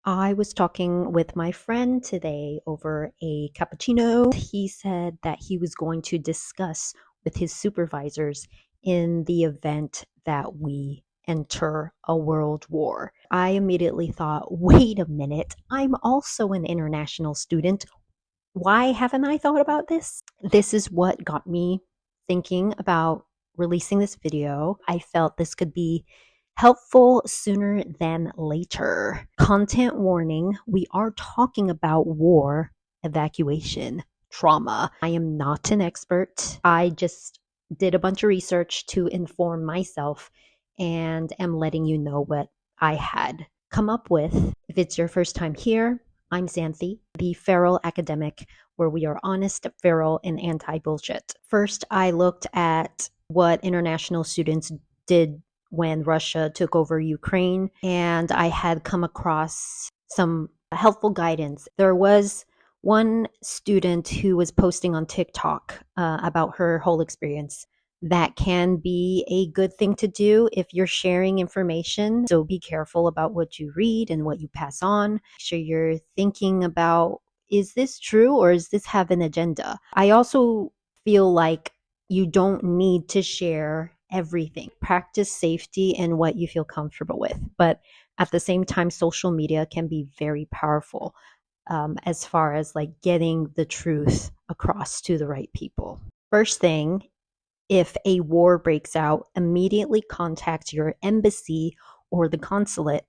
I was talking with my friend today over a cappuccino. He said that he was going to discuss with his supervisors in the event that we enter a world war. I immediately thought, wait a minute, I'm also an international student. Why haven't I thought about this? This is what got me thinking about releasing this video. I felt this could be helpful sooner than later. Content warning, we are talking about war, evacuation, trauma. I am not an expert. I just did a bunch of research to inform myself and am letting you know what I had come up with. If it's your first time here, I'm Xanthe, the feral academic, where we are honest, feral, and anti-bullshit. First, I looked at what international students did when Russia took over Ukraine, and I had come across some helpful guidance. There was one student who was posting on TikTok about her whole experience. That can be a good thing to do if you're sharing information. So be careful about what you read and what you pass on. Make sure you're thinking about, is this true or does this have an agenda? I also feel like you don't need to share everything. Practice safety and what you feel comfortable with. But at the same time, social media can be very powerful as far as like getting the truth across to the right people. First thing, if a war breaks out, immediately contact your embassy or the consulate.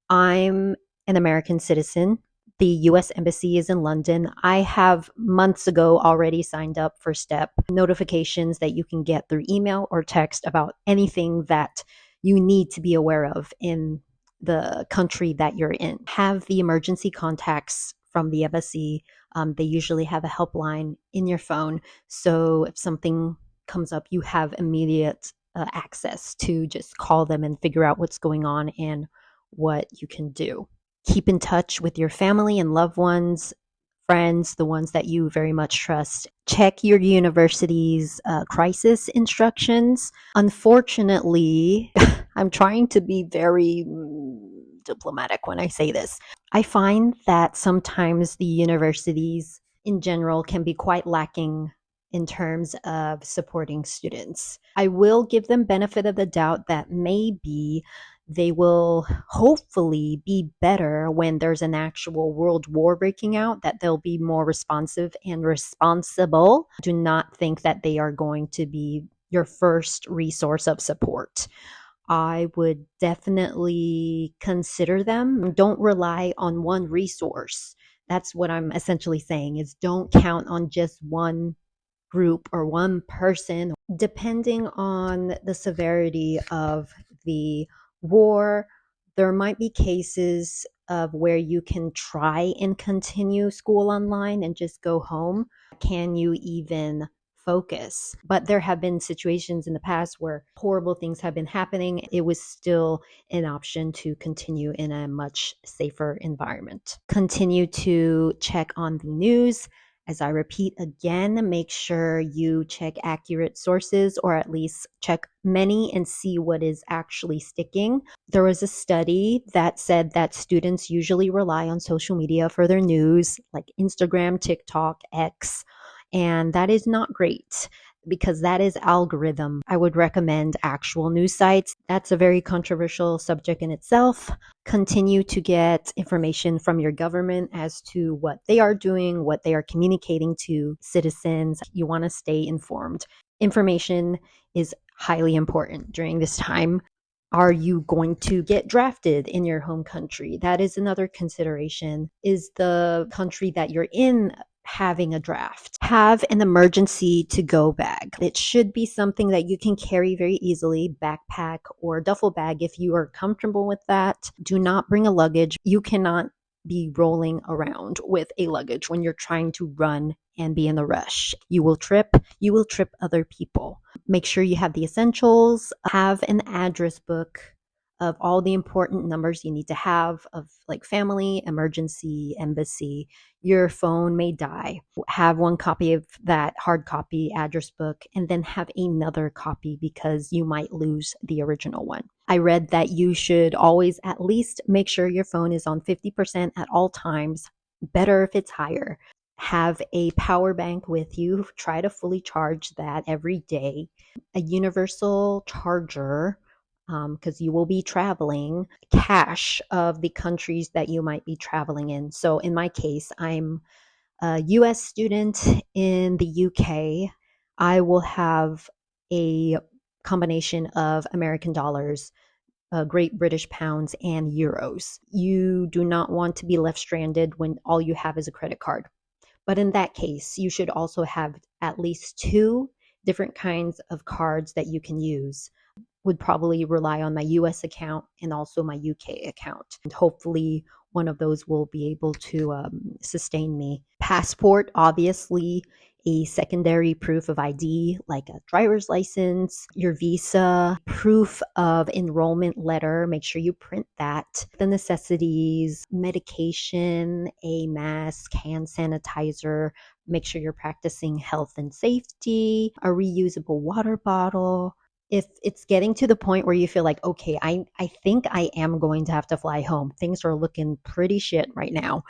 I'm an American citizen. The US Embassy is in London. I have months ago already signed up for STEP notifications that you can get through email or text about anything that you need to be aware of in the country that you're in. Have the emergency contacts from the embassy. They usually have a helpline in your phone. So if something comes up, you have immediate access to just call them and figure out what's going on and what you can do. Keep in touch with your family and loved ones, friends, the ones that you very much trust. Check your university's crisis instructions. Unfortunately, I'm trying to be very diplomatic when I say this. I find that sometimes the universities in general can be quite lacking in terms of supporting students. I will give them benefit of the doubt that maybe they will hopefully be better when there's an actual world war breaking out, that they'll be more responsive and responsible. Do not think that they are going to be your first resource of support. I would definitely consider them. Don't rely on one resource. That's what I'm essentially saying, is don't count on just one group or one person. Depending on the severity of the war, there might be cases of where you can try and continue school online and just go home. Can you even focus? But there have been situations in the past where horrible things have been happening. It was still an option to continue in a much safer environment. Continue to check on the news. As I repeat again, make sure you check accurate sources, or at least check many and see what is actually sticking. There was a study that said that students usually rely on social media for their news, like Instagram, TikTok, X, and that is not great because that is algorithm. I would recommend actual news sites. That's a very controversial subject in itself. Continue to get information from your government as to what they are doing, what they are communicating to citizens. You want to stay informed. Information is highly important during this time. Are you going to get drafted in your home country? That is another consideration. Is the country that you're in having a draft? Have an emergency to go bag. It should be something that you can carry very easily, backpack or duffel bag if you are comfortable with that. Do not bring a luggage. You cannot be rolling around with a luggage when you're trying to run and be in a rush. You will trip other people. Make sure you have the essentials. Have an address book of all the important numbers you need to have of like family, emergency, embassy. Your phone may die. Have one copy of that hard copy address book and then have another copy because you might lose the original one. I read that you should always at least make sure your phone is on 50% at all times. Better if it's higher. Have a power bank with you. Try to fully charge that every day. A universal charger, because you will be traveling, cache of the countries that you might be traveling in. So in my case, I'm a US student in the UK. I will have a combination of American dollars, Great British pounds, and euros. You do not want to be left stranded when all you have is a credit card. But in that case, you should also have at least two different kinds of cards that you can use. Would probably rely on my US account and also my UK account. And hopefully, one of those will be able to sustain me. Passport, obviously, a secondary proof of ID like a driver's license, your visa, proof of enrollment letter. Make sure you print that. The necessities, medication, a mask, hand sanitizer. Make sure you're practicing health and safety, a reusable water bottle. If it's getting to the point where you feel like, okay, I think I am going to have to fly home. Things are looking pretty shit right now.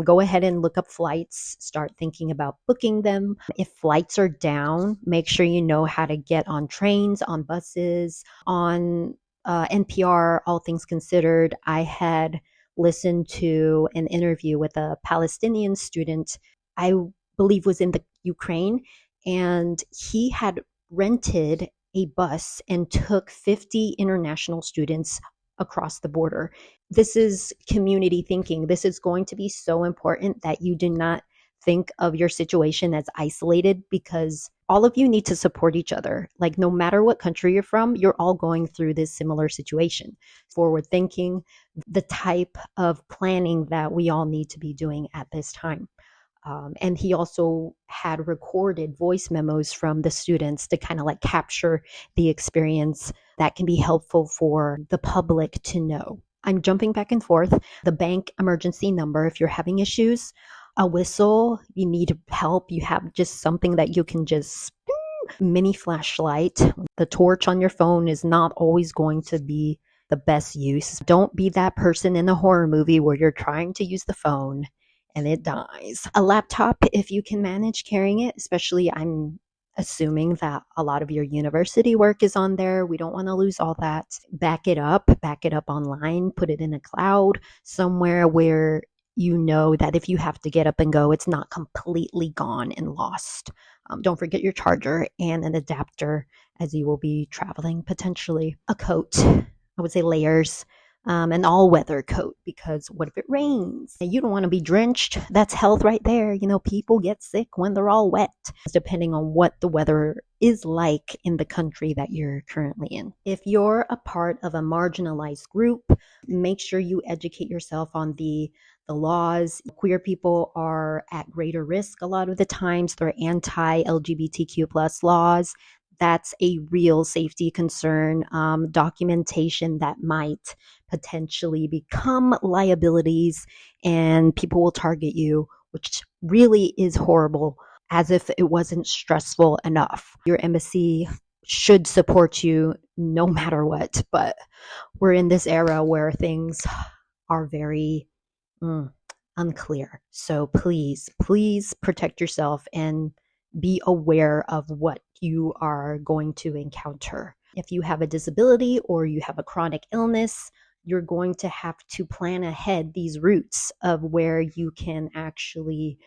Go ahead and look up flights, start thinking about booking them. If flights are down, make sure you know how to get on trains, on buses, on NPR, All Things Considered. I had listened to an interview with a Palestinian student, I believe was in the Ukraine, and he had rented a bus and took 50 international students across the border. This is community thinking. This is going to be so important that you do not think of your situation as isolated, because all of you need to support each other. Like, no matter what country you're from, you're all going through this similar situation. Forward thinking, the type of planning that we all need to be doing at this time. And he also had recorded voice memos from the students to kind of like capture the experience that can be helpful for the public to know. I'm jumping back and forth. The bank emergency number, if you're having issues, a whistle, you need help, you have just something that you can just mini flashlight. The torch on your phone is not always going to be the best use. Don't be that person in a horror movie where you're trying to use the phone and it dies. A laptop, if you can manage carrying it, especially I'm assuming that a lot of your university work is on there. We don't want to lose all that. Back it up online, put it in a cloud somewhere where you know that if you have to get up and go, it's not completely gone and lost. Don't forget your charger and an adapter, as you will be traveling potentially. A coat, I would say layers. An all-weather coat, because what if it rains? You don't want to be drenched. That's health right there. You know, people get sick when they're all wet, depending on what the weather is like in the country that you're currently in. If you're a part of a marginalized group, make sure you educate yourself on the laws. Queer people are at greater risk a lot of the times. They're anti-LGBTQ plus laws. That's a real safety concern. Documentation that might potentially become liabilities, and people will target you, which really is horrible, as if it wasn't stressful enough. Your embassy should support you no matter what, but we're in this era where things are very unclear. So please protect yourself and be aware of what you are going to encounter. If you have a disability or you have a chronic illness, you're going to have to plan ahead these routes of where you can actually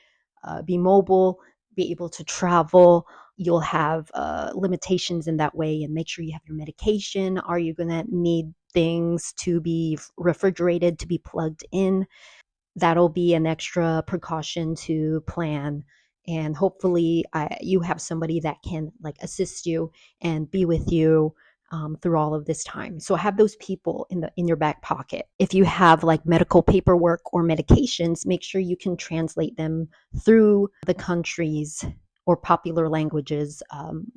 be mobile, be able to travel. You'll have limitations in that way, and make sure you have your medication. Are you going to need things to be refrigerated, to be plugged in? That'll be an extra precaution to plan. And hopefully you have somebody that can like assist you and be with you through all of this time. So have those people in your back pocket. If you have like medical paperwork or medications, make sure you can translate them through the countries or popular languages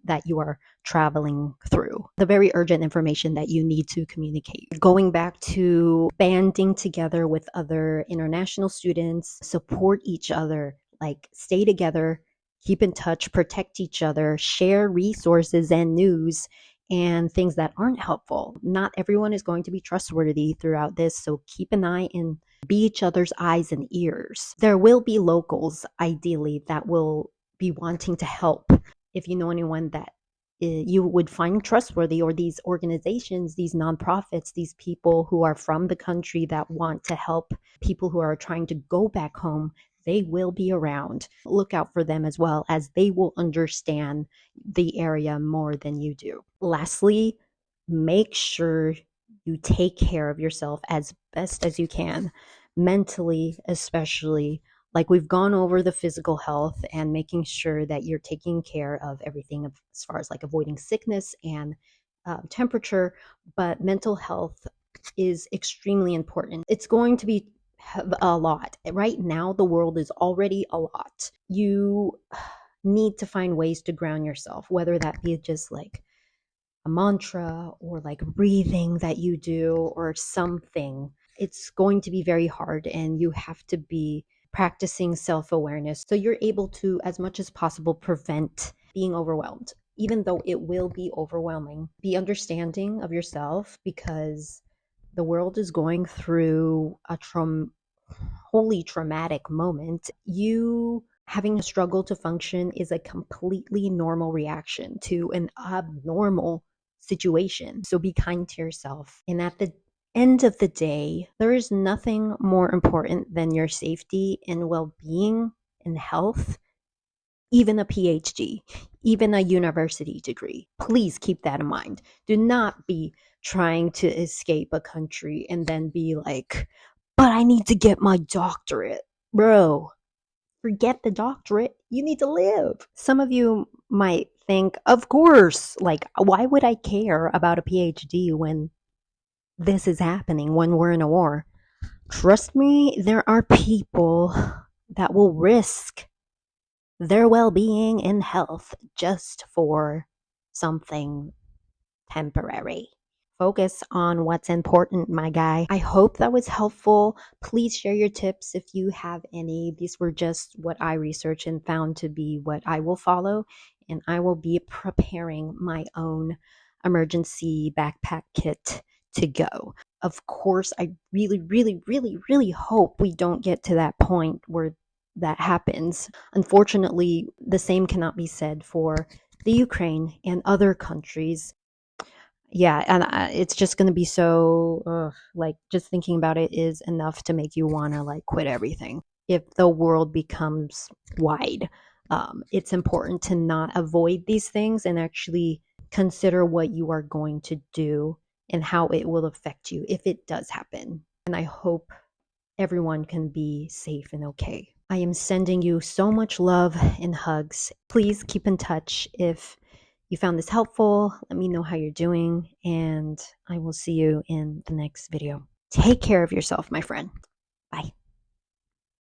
that you are traveling through. The very urgent information that you need to communicate. Going back to banding together with other international students, support each other, like stay together, keep in touch, protect each other, share resources and news and things that aren't helpful. Not everyone is going to be trustworthy throughout this, so keep an eye and be each other's eyes and ears. There will be locals, ideally, that will be wanting to help. If you know anyone that you would find trustworthy, or these organizations, these nonprofits, these people who are from the country that want to help people who are trying to go back home, they will be around. Look out for them as well, as they will understand the area more than you do. Lastly, make sure you take care of yourself as best as you can, mentally especially. Like, we've gone over the physical health and making sure that you're taking care of everything as far as like avoiding sickness and temperature, but mental health is extremely important. It's going to be a lot. Right now, the world is already a lot. You need to find ways to ground yourself, whether that be just like a mantra or like breathing that you do or something. It's going to be very hard, and you have to be practicing self-awareness so you're able to, as much as possible, prevent being overwhelmed. Even though it will be overwhelming, be understanding of yourself, because the world is going through a wholly traumatic moment. You having a struggle to function is a completely normal reaction to an abnormal situation. So be kind to yourself. And at the end of the day, there is nothing more important than your safety and well-being and health. Even a PhD, even a university degree. Please keep that in mind. Do not be trying to escape a country and then be like, but I need to get my doctorate. Bro, forget the doctorate. You need to live. Some of you might think, of course, like, why would I care about a PhD when this is happening, when we're in a war? Trust me, there are people that will risk their well-being and health just for something temporary. Focus on what's important, my guy. I hope that was helpful. Please share your tips if you have any. These were just what I researched and found to be what I will follow, and I will be preparing my own emergency backpack kit to go. Of course, I really, really, really, really hope we don't get to that point where that happens. Unfortunately, the same cannot be said for the Ukraine and other countries. Yeah, and it's just going to be so, like, just thinking about it is enough to make you want to, like, quit everything. If the world becomes wide, it's important to not avoid these things and actually consider what you are going to do and how it will affect you if it does happen. And I hope everyone can be safe and okay. I am sending you so much love and hugs. Please keep in touch if you found this helpful. Let me know how you're doing, and I will see you in the next video. Take care of yourself, my friend. Bye.